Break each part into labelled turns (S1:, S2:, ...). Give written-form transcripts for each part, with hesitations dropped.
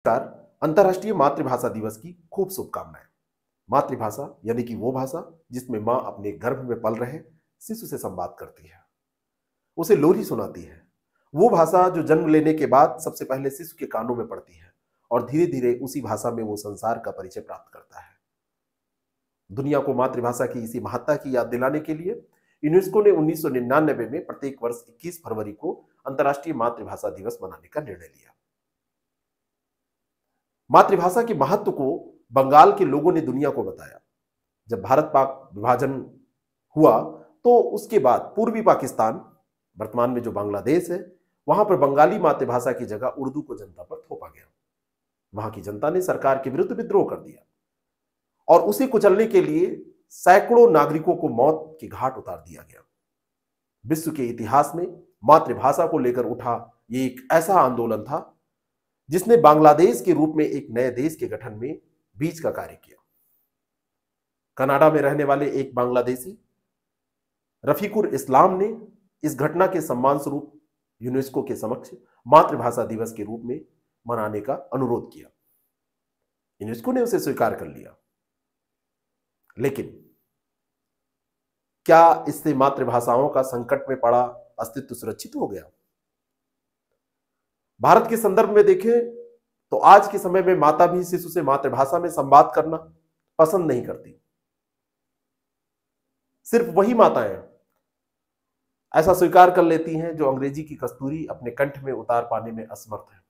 S1: नमस्कार। अंतर्राष्ट्रीय मातृभाषा दिवस की खूब शुभकामनाएं। मातृभाषा यानी कि वो भाषा जिसमें माँ अपने गर्भ में पल रहे शिशु से संवाद करती है, उसे लोरी सुनाती है। वो भाषा जो जन्म लेने के बाद सबसे पहले शिशु के कानों में पड़ती है और धीरे धीरे उसी भाषा में वो संसार का परिचय प्राप्त करता है। दुनिया को मातृभाषा की इसी महत्ता की याद दिलाने के लिए यूनेस्को ने 1999 में प्रत्येक वर्ष 21 फरवरी को अंतर्राष्ट्रीय मातृभाषा दिवस मनाने का निर्णय लिया। मातृभाषा के महत्व को बंगाल के लोगों ने दुनिया को बताया। जब भारत पाक विभाजन हुआ तो उसके बाद पूर्वी पाकिस्तान, वर्तमान में जो बांग्लादेश है, वहां पर बंगाली मातृभाषा की जगह उर्दू को जनता पर थोपा गया। वहां की जनता ने सरकार के विरुद्ध विद्रोह कर दिया और उसे कुचलने के लिए सैकड़ों नागरिकों को मौत की घाट उतार दिया गया। विश्व के इतिहास में मातृभाषा को लेकर उठा ये एक ऐसा आंदोलन था जिसने बांग्लादेश के रूप में एक नए देश के गठन में बीज का कार्य किया। कनाडा में रहने वाले एक बांग्लादेशी रफीकुर इस्लाम ने इस घटना के सम्मान स्वरूप यूनेस्को के समक्ष मातृभाषा दिवस के रूप में मनाने का अनुरोध किया। यूनेस्को ने उसे स्वीकार कर लिया, लेकिन क्या इससे मातृभाषाओं का संकट में पड़ा अस्तित्व सुरक्षित हो गया? भारत के संदर्भ में देखें तो आज के समय में माता भी शिशु से मातृभाषा में संवाद करना पसंद नहीं करती। सिर्फ वही माताएं ऐसा स्वीकार कर लेती हैं जो अंग्रेजी की कस्तूरी अपने कंठ में उतार पाने में असमर्थ है।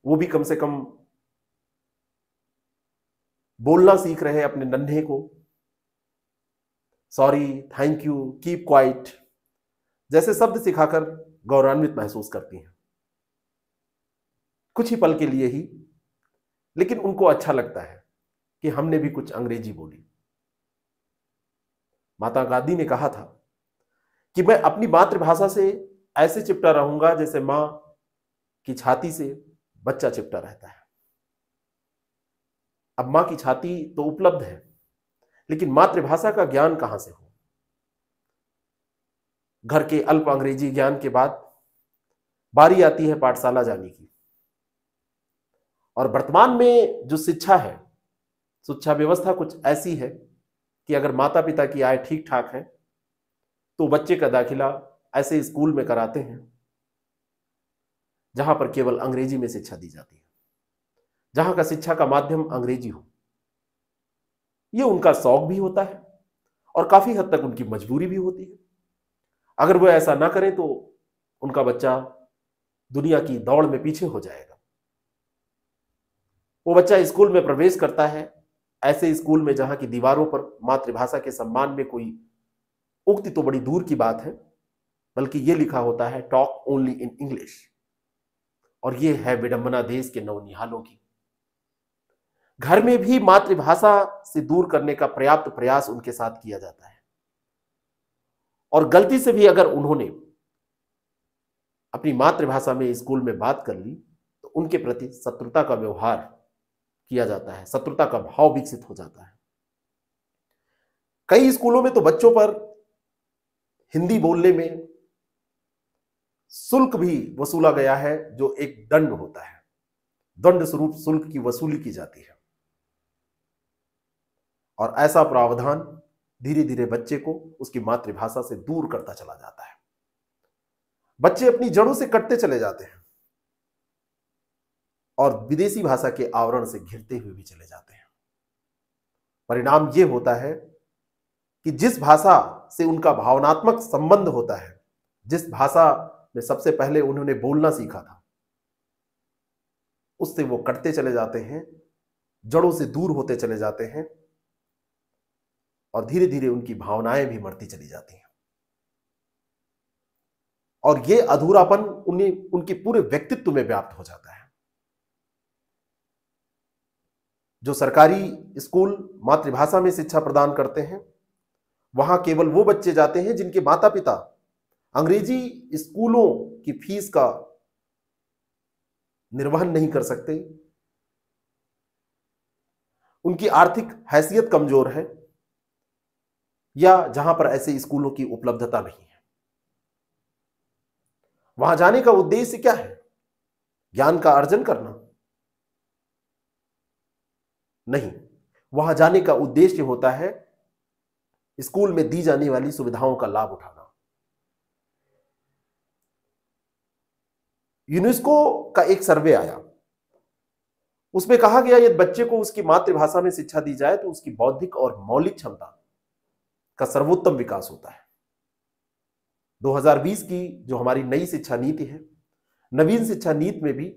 S1: वो भी कम से कम बोलना सीख रहे अपने नन्हे को sorry, thank you, keep quiet जैसे शब्द सिखाकर गौरवान्वित महसूस करती हैं, कुछ ही पल के लिए ही, लेकिन उनको अच्छा लगता है कि हमने भी कुछ अंग्रेजी बोली। महात्मा गांधी ने कहा था कि मैं अपनी मातृभाषा से ऐसे चिपटा रहूंगा जैसे मां की छाती से बच्चा चिपटा रहता है। अब मां की छाती तो उपलब्ध है, लेकिन मातृभाषा का ज्ञान कहां से हो? घर के अल्प अंग्रेजी ज्ञान के बाद बारी आती है पाठशाला जाने की। और वर्तमान में जो शिक्षा है, शिक्षा व्यवस्था कुछ ऐसी है कि अगर माता पिता की आय ठीक ठाक है तो बच्चे का दाखिला ऐसे स्कूल में कराते हैं जहां पर केवल अंग्रेजी में शिक्षा दी जाती है, जहां का शिक्षा का माध्यम अंग्रेजी हो। यह उनका शौक भी होता है और काफी हद तक उनकी मजबूरी भी होती है। अगर वो ऐसा ना करें तो उनका बच्चा दुनिया की दौड़ में पीछे हो जाएगा। वो बच्चा स्कूल में प्रवेश करता है ऐसे स्कूल में जहां की दीवारों पर मातृभाषा के सम्मान में कोई उक्ति तो बड़ी दूर की बात है, बल्कि यह लिखा होता है टॉक ओनली इन इंग्लिश। और यह है विडंबना देश के नवनिहालों की। घर में भी मातृभाषा से दूर करने का पर्याप्त प्रयास उनके साथ किया जाता है, और गलती से भी अगर उन्होंने अपनी मातृभाषा में स्कूल में बात कर ली तो उनके प्रति शत्रुता का व्यवहार किया जाता है, शत्रुता का भाव विकसित हो जाता है। कई स्कूलों में तो बच्चों पर हिंदी बोलने में शुल्क भी वसूला गया है, जो एक दंड होता है। दंड स्वरूप शुल्क की वसूली की जाती है, और ऐसा प्रावधान धीरे धीरे बच्चे को उसकी मातृभाषा से दूर करता चला जाता है। बच्चे अपनी जड़ों से कटते चले जाते हैं और विदेशी भाषा के आवरण से घिरते हुए भी चले जाते हैं। परिणाम यह होता है कि जिस भाषा से उनका भावनात्मक संबंध होता है, जिस भाषा में सबसे पहले उन्होंने बोलना सीखा था, उससे वो कटते चले जाते हैं, जड़ों से दूर होते चले जाते हैं, और धीरे धीरे उनकी भावनाएं भी मरती चली जाती हैं। और यह अधूरापन उनके पूरे व्यक्तित्व में व्याप्त हो जाता है। जो सरकारी स्कूल मातृभाषा में शिक्षा प्रदान करते हैं, वहां केवल वो बच्चे जाते हैं जिनके माता पिता अंग्रेजी स्कूलों की फीस का निर्वहन नहीं कर सकते, उनकी आर्थिक हैसियत कमजोर है, या जहां पर ऐसे स्कूलों की उपलब्धता नहीं है। वहां जाने का उद्देश्य क्या है? ज्ञान का अर्जन करना, नहीं, वहां जाने का उद्देश्य होता है स्कूल में दी जाने वाली सुविधाओं का लाभ उठाना। यूनेस्को का एक सर्वे आया, उसमें कहा गया यदि बच्चे को उसकी मातृभाषा में शिक्षा दी जाए तो उसकी बौद्धिक और मौलिक क्षमता का सर्वोत्तम विकास होता है। 2020 की जो हमारी नई शिक्षा नीति है, नवीन शिक्षा नीति में भी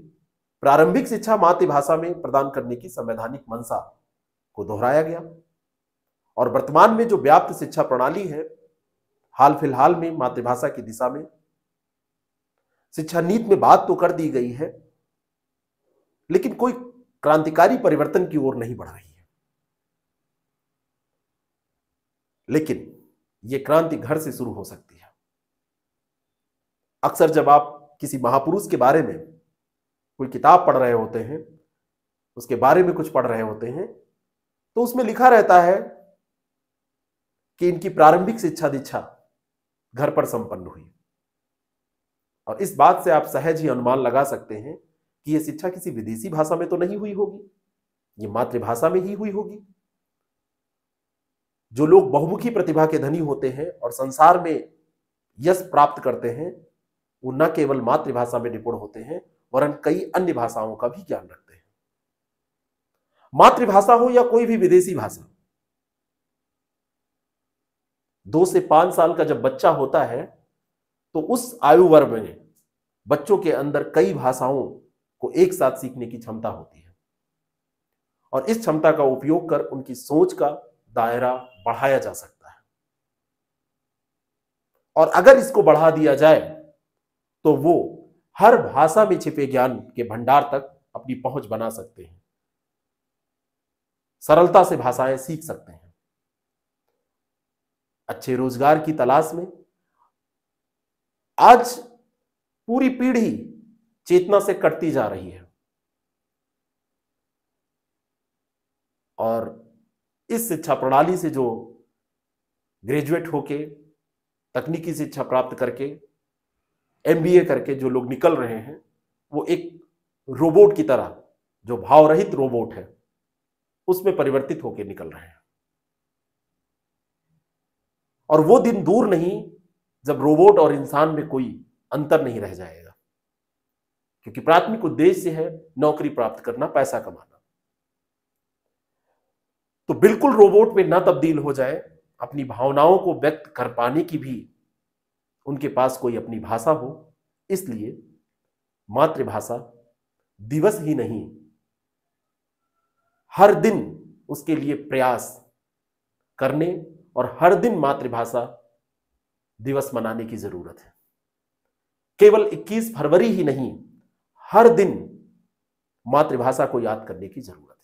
S1: प्रारंभिक शिक्षा मातृभाषा में प्रदान करने की संवैधानिक मंशा को दोहराया गया। और वर्तमान में जो व्याप्त शिक्षा प्रणाली है, हाल फिलहाल में मातृभाषा की दिशा में शिक्षा नीति में बात तो कर दी गई है, लेकिन कोई क्रांतिकारी परिवर्तन की ओर नहीं बढ़ रही है। लेकिन यह क्रांति घर से शुरू हो सकती है। अक्सर जब आप किसी महापुरुष के बारे में कोई किताब पढ़ रहे होते हैं, उसके बारे में कुछ पढ़ रहे होते हैं, तो उसमें लिखा रहता है कि इनकी प्रारंभिक शिक्षा दीक्षा घर पर संपन्न हुई। और इस बात से आप सहज ही अनुमान लगा सकते हैं कि यह शिक्षा किसी विदेशी भाषा में तो नहीं हुई होगी, यह मातृभाषा में ही हुई होगी। जो लोग बहुमुखी प्रतिभा के धनी होते हैं और संसार में यश प्राप्त करते हैं, वो न केवल मातृभाषा में निपुण होते हैं वरन कई अन्य भाषाओं का भी ज्ञान रखते हैं। मातृभाषा हो या कोई भी विदेशी भाषा, 2 से 5 साल का जब बच्चा होता है तो उस आयु वर्ग में बच्चों के अंदर कई भाषाओं को एक साथ सीखने की क्षमता होती है और इस क्षमता का उपयोग कर उनकी सोच का दायरा बढ़ाया जा सकता है। और अगर इसको बढ़ा दिया जाए तो वो हर भाषा में छिपे ज्ञान के भंडार तक अपनी पहुंच बना सकते हैं, सरलता से भाषाएं सीख सकते हैं। अच्छे रोजगार की तलाश में आज पूरी पीढ़ी चेतना से कटती जा रही है और इस शिक्षा प्रणाली से जो ग्रेजुएट होके तकनीकी शिक्षा प्राप्त करके एमबीए करके जो लोग निकल रहे हैं, वो एक रोबोट की तरह, जो भाव रहित रोबोट है, उसमें परिवर्तित होकर निकल रहे हैं। और वो दिन दूर नहीं जब रोबोट और इंसान में कोई अंतर नहीं रह जाएगा, क्योंकि प्राथमिक उद्देश्य है नौकरी प्राप्त करना, पैसा कमाना। तो बिल्कुल रोबोट में ना तब्दील हो जाए, अपनी भावनाओं को व्यक्त कर पाने की भी उनके पास कोई अपनी भाषा हो। इसलिए मातृभाषा दिवस ही नहीं, हर दिन उसके लिए प्रयास करने और हर दिन मातृभाषा दिवस मनाने की जरूरत है। केवल 21 फरवरी ही नहीं, हर दिन मातृभाषा को याद करने की जरूरत है।